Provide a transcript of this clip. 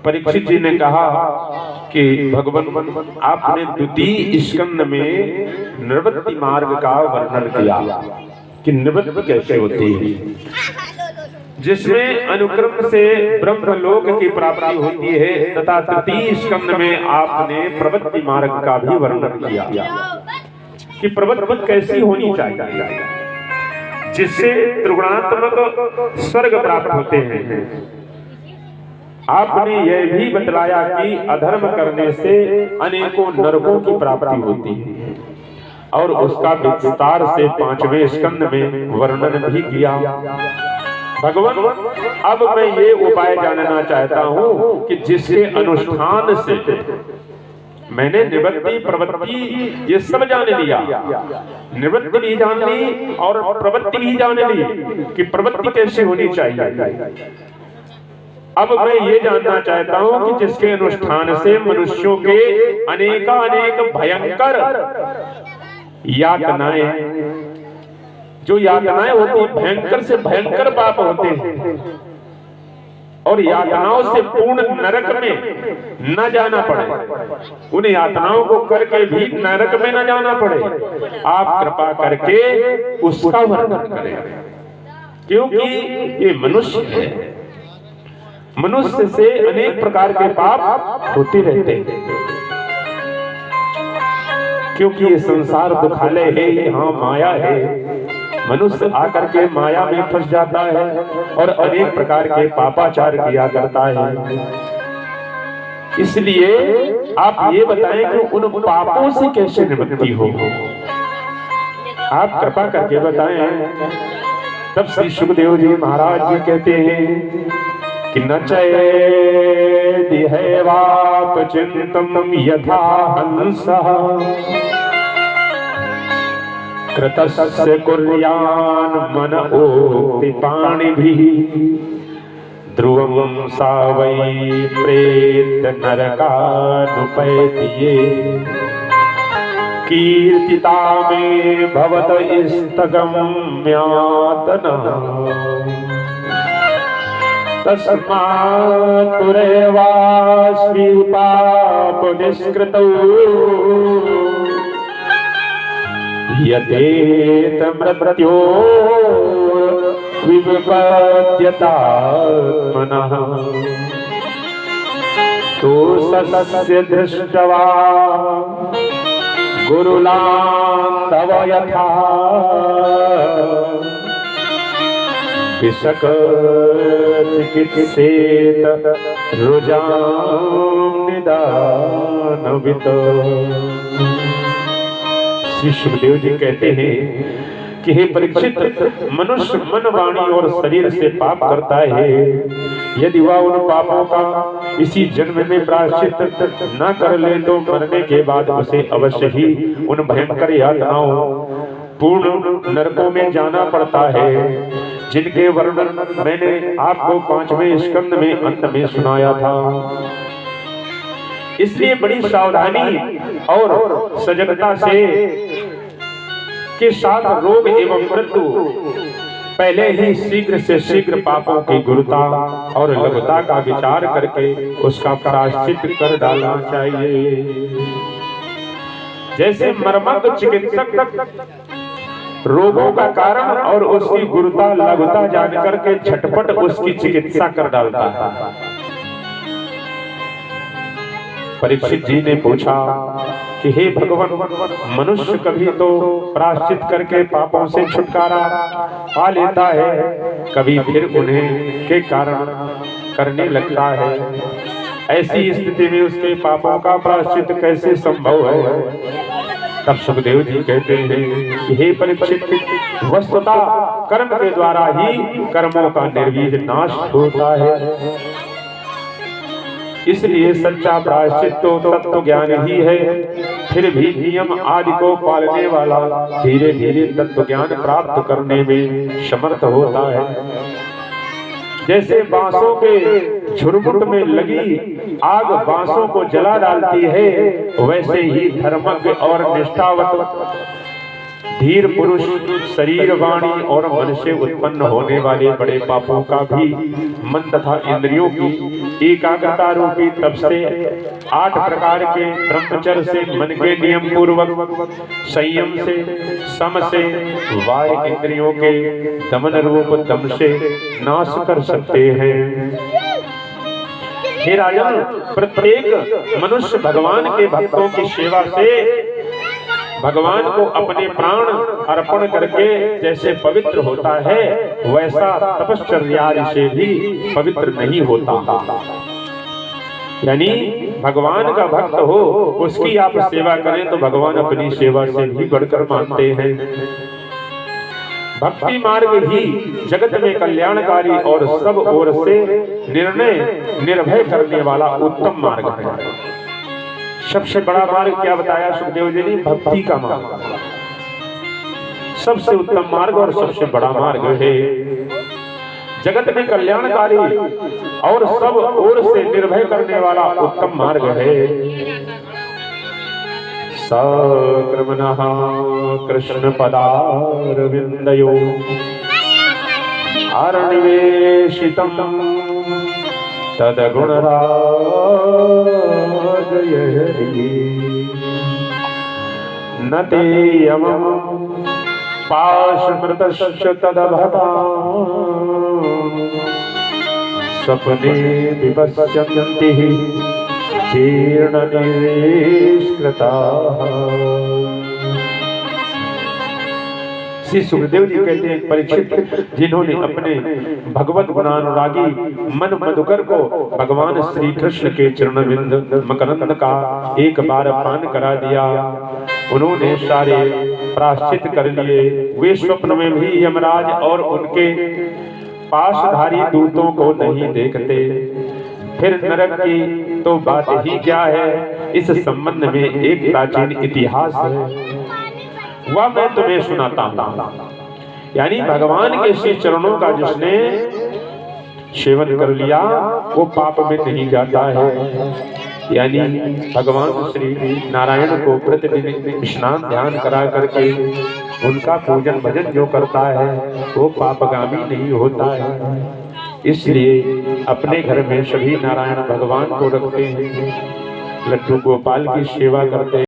परीक्षित जी ने कहा कि भगवान आपने द्वितीय स्कंद में निवृत्ति मार्ग का वर्णन किया कि निवृत्ति कैसे होती है, जिसमें अनुक्रम से ब्रह्मलोक की प्राप्ति होती है, तथा तृतीय स्कंद में आपने प्रवृत्ति मार्ग का भी वर्णन किया कि प्रवृत्ति कैसी होनी चाहिए, जिससे त्रिगुणात्मक स्वर्ग प्राप्त होते हैं। आपने यह भी बतलाया कि अधर्म करने से अनेकों नरकों की प्राप्ति होती है, और उसका विस्तार से 5वें स्कंद में वर्णन भी किया। भगवान, अब मैं ये उपाय जानना चाहता हूं कि जिसके अनुष्ठान से मैंने निवृत्ति प्रवृत्ति ये सब जान लिया, निवृत्ति भी जान ली और प्रवृत्ति भी जान ली कि प्रवृत्ति कैसे होनी चाहिए। अब मैं ये जानना चाहता हूं कि जिसके अनुष्ठान से मनुष्यों के अनेक भयंकर यातनाएं, जो यातनाएं होती हैं भयंकर से भयंकर पाप होते हैं, और यातनाओं से पूर्ण नरक में न जाना पड़े, उन यातनाओं को करके भी नरक में न जाना पड़े, आप कृपा करके उसका वर्णन करें। क्योंकि ये मनुष्य है, मनुष्य से अनेक प्रकार के पाप होते रहते हैं, क्योंकि ये संसार दुखालय है, यहाँ माया है। मनुष्य आकर के माया में फंस जाता है और अनेक प्रकार के पापाचार किया करता है। इसलिए आप ये बताएं कि उन पापों से कैसे निवृत्ति हो, आप कृपा करके बताएं। तब श्री सुखदेव जी महाराज जी कहते हैं कि न चेदि हैवाप चिंतम यथा हंसः कृतस्य कुर्यान् मन ओक्ति पाणिभिः ध्रुवं सा वै प्रेत नरकानुपैति ये कीर्तिता मे भवत इस्तगम्यातना तस्मात् पुरेवास्मि पाप निष्कृतौ यतेत मृत्यो विपद्यतात्मनः तो सस्य दृष्ट्वा गुरुलां यथा विशक चिकित्सेत रुजां निदानवित। श्री सुखदेव जी कहते हैं कि हे परीक्षित, मनुष्य मन, वाणी और शरीर से पाप करता है। यदि वह उन पापों का इसी जन्म में प्रायश्चित न कर ले तो मरने के बाद उसे अवश्य ही उन भयंकर यातनाओं पूर्ण नरकों में जाना पड़ता है, जिनके वर्णन मैंने आपको 5वें स्कंद में अंत में सुनाया था। इसलिए बड़ी सावधानी और सजगता से के साथ रोग एवं मृत्यु पहले ही शीघ्र से शीघ्र पापों की गुरुता और लघुता का विचार करके उसका प्रायश्चित कर डालना चाहिए। जैसे मर्मज्ञ चिकित्सक रोगों का कारण और उसकी गुरुता लघुता जान करके झटपट उसकी चिकित्सा कर डालता है। परीक्षित जी ने पूछा कि हे भगवान, मनुष्य कभी तो प्रायश्चित करके पापों से छुटकारा पा लेता है, कभी फिर उन्हें के कारण करने लगता है। ऐसी स्थिति में उसके पापों का प्रायश्चित कैसे संभव है? तब सुखदेव जी कहते हैं कि हे परीक्षित, वस्तुतः कर्म के द्वारा ही कर्मों का निर्वीज नाश होता है। इसलिए सच्चा प्रायश्चित तो तत्व ज्ञान ही है, फिर भी नियम आदि को पालने वाला धीरे धीरे तत्व ज्ञान प्राप्त करने में समर्थ होता है। जैसे बांसों के झुरमुट में लगी आग बांसों को जला डालती है, वैसे ही धर्मज्ञ और निष्ठावत धीर पुरुष शरीर, वाणी और मन से उत्पन्न होने वाले बड़े पापों का भी मन तथा इंद्रियों की एकाग्रता रूपी तप से 8 प्रकार के ब्रह्मचर्य से मन के नियम पूर्वक संयम से सम से वाय इंद्रियों के दमन रूप दम से नाश कर सकते हैं। हे राजन, प्रत्येक मनुष्य भगवान के भक्तों की सेवा से भगवान को अपने प्राण अर्पण करके जैसे पवित्र होता है, वैसा तपश्चर्या से भी पवित्र नहीं होता। यानी भगवान का भक्त हो, उसकी आप सेवा करें तो भगवान अपनी सेवा से भी बढ़कर मानते हैं। भक्ति मार्ग ही जगत में कल्याणकारी और सब ओर से निर्णय निर्भय करने वाला उत्तम मार्ग है। सबसे बड़ा मार्ग क्या बताया सुखदेव जी ने? भक्ति का मार्ग सबसे उत्तम मार्ग और सबसे बड़ा मार्ग है। जगत में कल्याणकारी और सब ओर से निर्भय करने वाला उत्तम मार्ग है। सक्रमणः कृष्ण पदारविंदयो आरनिवेशितं तदगुणराजय न ते यमं पाशमृतश्च तदभता सपने विपश्यन्ति जीर्ण निष्कृताः। श्री सुखदेव जी कहते हैं, परीक्षित, जिन्होंने अपने भगवत गुणानुरागी मन मधुकर को भगवान श्री कृष्ण के चरणविंद मकरंद का एक बार पान करा दिया, उन्होंने सारे प्रायश्चित कर लिए। वे स्वप्न में भी यमराज और उनके पाशधारी दूतों को नहीं देखते। फिर नरक की तो बात ही क्या है। इस संबंध में एक प्राचीन इतिहास है, वह मैं तुम्हें सुनाता हूं। यानी भगवान के श्री चरणों का जिसने सेवन कर लिया वो पाप में नहीं जाता है। यानी भगवान श्री नारायण को प्रतिदिन स्नान ध्यान करा करके उनका पूजन भजन जो करता है वो पापगामी नहीं होता है। इसलिए अपने घर में सभी नारायण भगवान को रखते हैं, लड्डू गोपाल की सेवा करते हैं।